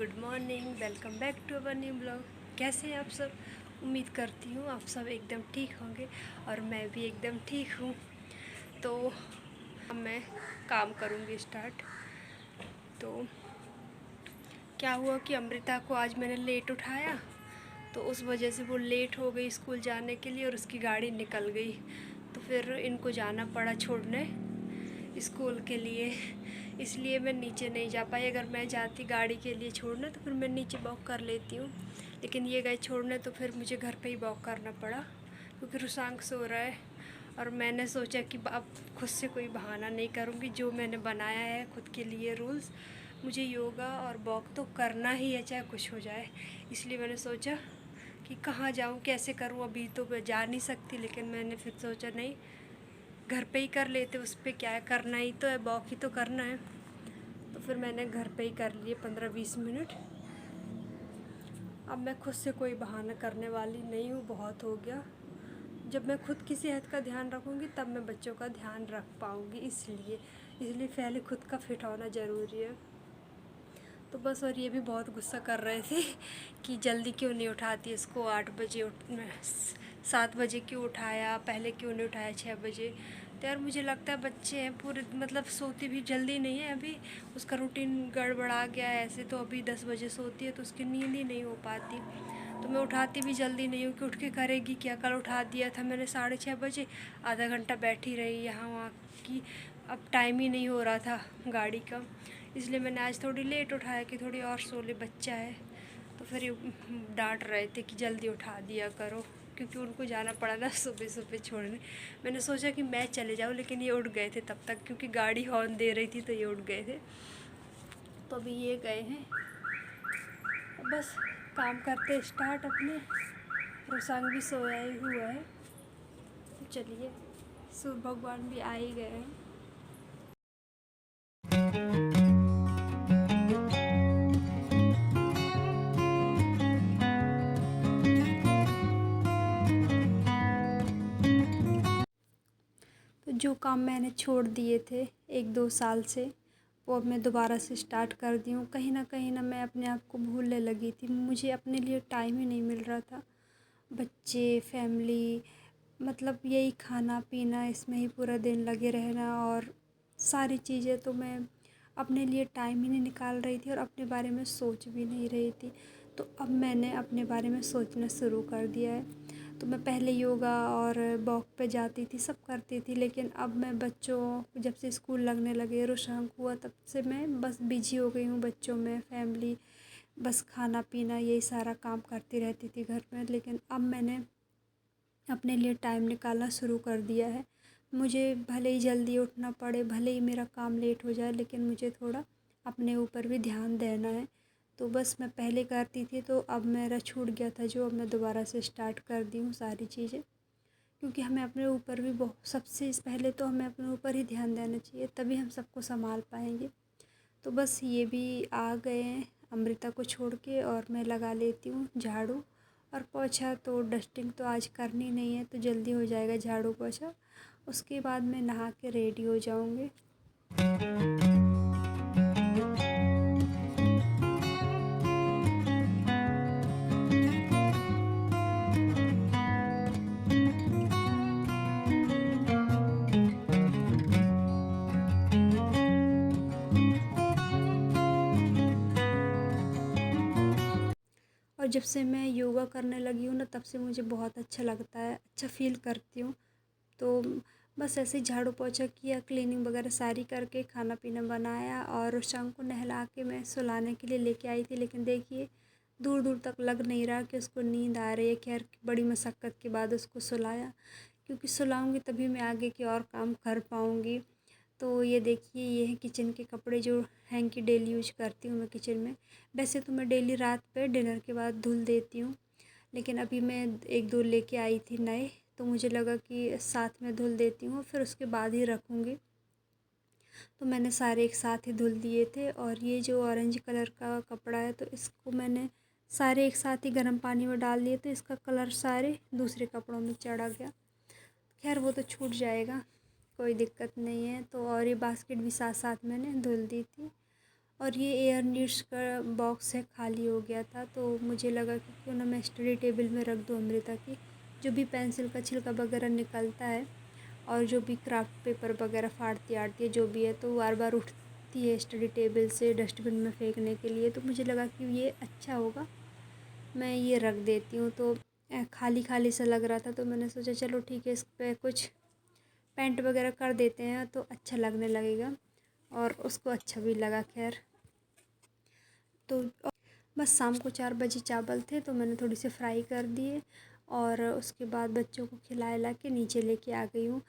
Good morning, welcome back to our new blog. कैसे हैं आप सब? उम्मीद करती हूँ आप सब एकदम ठीक होंगे और मैं भी एकदम ठीक हूँ। तो अब मैं काम करूँगी स्टार्ट। तो क्या हुआ कि अमृता को आज मैंने लेट उठाया, तो उस वजह से वो लेट हो गई स्कूल जाने के लिए और उसकी गाड़ी निकल गई। तो फिर इनको जाना पड़ा छोड़ने स्कूल के लिए, इसलिए मैं नीचे नहीं जा पाई। अगर मैं जाती गाड़ी के लिए छोड़ने तो फिर मैं नीचे वॉक कर लेती हूँ, लेकिन ये गए छोड़ने तो फिर मुझे घर पे ही वॉक करना पड़ा क्योंकि रुसांग सो रहा है। और मैंने सोचा कि अब खुद से कोई बहाना नहीं करूँगी, जो मैंने बनाया है खुद के लिए रूल्स, मुझे योगा और वॉक तो करना ही है चाहे कुछ हो जाए। इसलिए मैंने सोचा कि कहाँ जाऊँ, कैसे करूँ। अभी तो मैं जा नहीं सकती, लेकिन मैंने फिर सोचा नहीं, घर पे ही कर लेते, उस पर क्या है, करना ही तो है, वॉक ही तो करना है। तो फिर मैंने घर पे ही कर लिए 15-20 मिनट। अब मैं खुद से कोई बहाना करने वाली नहीं हूँ, बहुत हो गया। जब मैं खुद की सेहत का ध्यान रखूँगी तब मैं बच्चों का ध्यान रख पाऊँगी, इसलिए पहले खुद का फिट होना ज़रूरी है। तो बस, और ये भी बहुत गुस्सा कर रहे थे कि जल्दी क्यों नहीं उठाती इसको, 8 बजे 7 बजे क्यों उठाया, पहले क्यों नहीं उठाया 6 बजे। तो यार मुझे लगता है बच्चे हैं पूरे, मतलब सोती भी जल्दी नहीं है अभी, उसका रूटीन गड़बड़ा गया है। ऐसे तो अभी 10 बजे सोती है तो उसकी नींद ही नहीं हो पाती। तो मैं उठाती भी जल्दी नहीं हूँ कि उठ के करेगी क्या। कल उठा दिया था मैंने 6:30 बजे, आधा घंटा बैठी रही यहाँ वहाँ की, अब टाइम ही नहीं हो रहा था गाड़ी का। इसलिए मैंने आज थोड़ी लेट उठाया कि थोड़ी और सो ले, बच्चा है। तो फिर ये डांट रहे थे कि जल्दी उठा दिया करो, क्योंकि उनको जाना पड़ा ना सुबह सुबह छोड़ने। मैंने सोचा कि मैं चले जाऊँ, लेकिन ये उठ गए थे तब तक, क्योंकि गाड़ी हॉर्न दे रही थी तो ये उठ गए थे। तो अभी ये गए हैं, बस काम करते स्टार्ट अपने। रोसांग भी सोया ही हुआ है। तो चलिए, सूर्य भगवान भी आ ही गए हैं। तो जो काम मैंने छोड़ दिए थे 1-2 साल से, वो अब मैं दोबारा से स्टार्ट कर दी हूँ। कहीं ना मैं अपने आप को भूलने लगी थी, मुझे अपने लिए टाइम ही नहीं मिल रहा था। बच्चे, फैमिली, मतलब यही खाना पीना, इसमें ही पूरा दिन लगे रहना और सारी चीज़ें, तो मैं अपने लिए टाइम ही नहीं निकाल रही थी और अपने बारे में सोच भी नहीं रही थी। तो अब मैंने अपने बारे में सोचना शुरू कर दिया है। तो मैं पहले योगा और वॉक पे जाती थी, सब करती थी, लेकिन अब मैं बच्चों जब से स्कूल लगने लगे, रुशांक हुआ, तब से मैं बस बिजी हो गई हूँ बच्चों में, फैमिली, बस खाना पीना, यही सारा काम करती रहती थी घर में। लेकिन अब मैंने अपने लिए टाइम निकालना शुरू कर दिया है। मुझे भले ही जल्दी उठना पड़े, भले ही मेरा काम लेट हो जाए, लेकिन मुझे थोड़ा अपने ऊपर भी ध्यान देना है। तो बस मैं पहले करती थी तो अब मेरा छूट गया था, जो अब मैं दोबारा से स्टार्ट कर दी हूँ सारी चीज़ें, क्योंकि हमें अपने ऊपर भी बहुत, सबसे पहले तो हमें अपने ऊपर ही ध्यान देना चाहिए, तभी हम सबको संभाल पाएंगे। तो बस ये भी आ गए हैं अमृता को छोड़ के, और मैं लगा लेती हूँ झाड़ू और पोछा। तो डस्टिंग तो आज करनी नहीं है, तो जल्दी हो जाएगा झाड़ू पोछा। उसके बाद मैं नहा के रेडी हो जाऊँगी। और जब से मैं योगा करने लगी हूँ ना, तब से मुझे बहुत अच्छा लगता है, अच्छा फ़ील करती हूँ। तो बस ऐसे ही झाड़ू पोछा किया, क्लीनिंग वगैरह सारी करके खाना पीना बनाया और शाम को नहला के मैं सुलाने के लिए लेके आई थी। लेकिन देखिए, दूर दूर तक लग नहीं रहा कि उसको नींद आ रही है। खैर, बड़ी मशक्क़त के बाद उसको सुलाया, क्योंकि सुलाऊंगी तभी मैं आगे के और काम कर पाऊँगी। तो ये देखिए, ये है किचन के कपड़े जो हैंकी डेली यूज करती हूँ मैं किचन में। वैसे तो मैं डेली रात पे डिनर के बाद धुल देती हूँ, लेकिन अभी मैं 1-2 लेके आई थी नए, तो मुझे लगा कि साथ में धुल देती हूँ, फिर उसके बाद ही रखूँगी। तो मैंने सारे एक साथ ही धुल दिए थे। और ये जो ऑरेंज कलर का कपड़ा है, तो इसको मैंने सारे एक साथ ही गर्म पानी में डाल दिए, तो इसका कलर सारे दूसरे कपड़ों में चढ़ा गया। खैर, वो तो छूट जाएगा, कोई दिक्कत नहीं है। तो और ये बास्केट भी साथ साथ मैंने धुल दी थी। और ये एयर नीड्स का बॉक्स है, खाली हो गया था, तो मुझे लगा कि क्यों ना मैं स्टडी टेबल में रख दूँ अमृता की। जो भी पेंसिल का छिलका वगैरह निकलता है और जो भी क्राफ्ट पेपर वगैरह फाड़ती आड़ती है जो भी है, तो बार बार उठती है स्टडी टेबल से डस्टबिन में फेंकने के लिए। तो मुझे लगा कि ये अच्छा होगा, मैं ये रख देती हूँ। तो खाली खाली सा लग रहा था, तो मैंने सोचा चलो ठीक है, इस पर कुछ पेंट वगैरह कर देते हैं तो अच्छा लगने लगेगा। और उसको अच्छा भी लगा। खैर, तो बस शाम को 4 बजे चावल थे तो मैंने थोड़ी सी फ्राई कर दिए और उसके बाद बच्चों को खिला के नीचे लेके आ गई हूँ।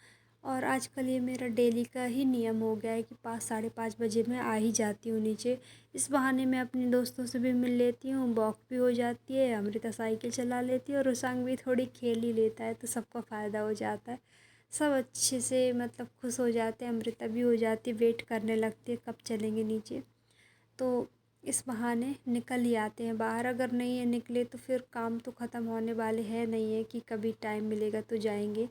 और आजकल ये मेरा डेली का ही नियम हो गया है कि 5 साढ़े 5 बजे मैं आ ही जाती हूँ नीचे। इस बहाने मैं अपने दोस्तों से भी मिल लेती हूँ, वॉक भी हो जाती है, अमृता साइकिल चला लेती है और रुसांग भी थोड़ी खेल ही लेता है, तो सबका फ़ायदा हो जाता है। सब अच्छे से मतलब खुश हो जाते हैं, अमृता भी हो जाती है, वेट करने लगती है कब चलेंगे नीचे। तो इस बहाने निकल ही आते हैं बाहर। अगर नहीं है निकले तो फिर काम तो ख़त्म होने वाले हैं नहीं है कि कभी टाइम मिलेगा तो जाएंगे।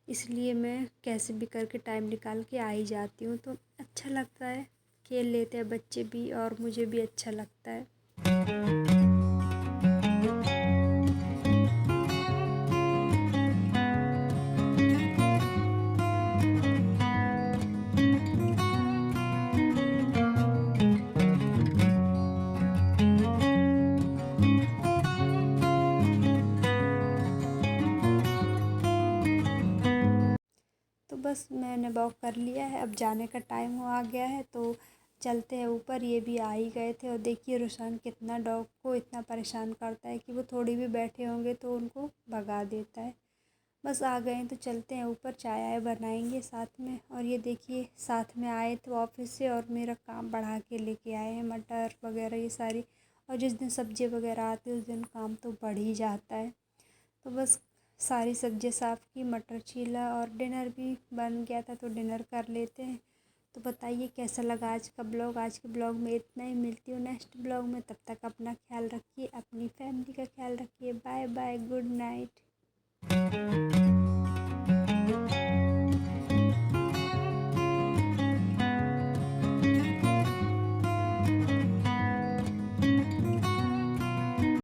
इसलिए मैं कैसे भी करके टाइम निकाल के आ ही जाती हूँ। तो अच्छा लगता है, खेल लेते हैं बच्चे भी और मुझे भी अच्छा लगता है। तो बस मैंने वॉक कर लिया है, अब जाने का टाइम हो आ गया है, तो चलते हैं ऊपर। ये भी आ ही गए थे और देखिए रुशान कितना डॉग को इतना परेशान करता है कि वो थोड़ी भी बैठे होंगे तो उनको भगा देता है। बस आ गए हैं तो चलते हैं ऊपर, चाय आय बनाएंगे साथ में। और ये देखिए साथ में आए थे ऑफिस से और मेरा काम बढ़ा के लेके आए हैं, मटर वगैरह ये सारी। और जिस दिन सब्जी वगैरह आती है उस दिन काम तो बढ़ ही जाता है। तो बस सारी सब्ज़ी साफ़ की, मटर छीला और डिनर भी बन गया था तो डिनर कर लेते हैं। तो बताइए कैसा लगा आज का ब्लॉग। आज के ब्लॉग में इतना ही, मिलती हूँ नेक्स्ट ब्लॉग में। तब तक अपना ख्याल रखिए, अपनी फैमिली का ख्याल रखिए। Bye bye, good night.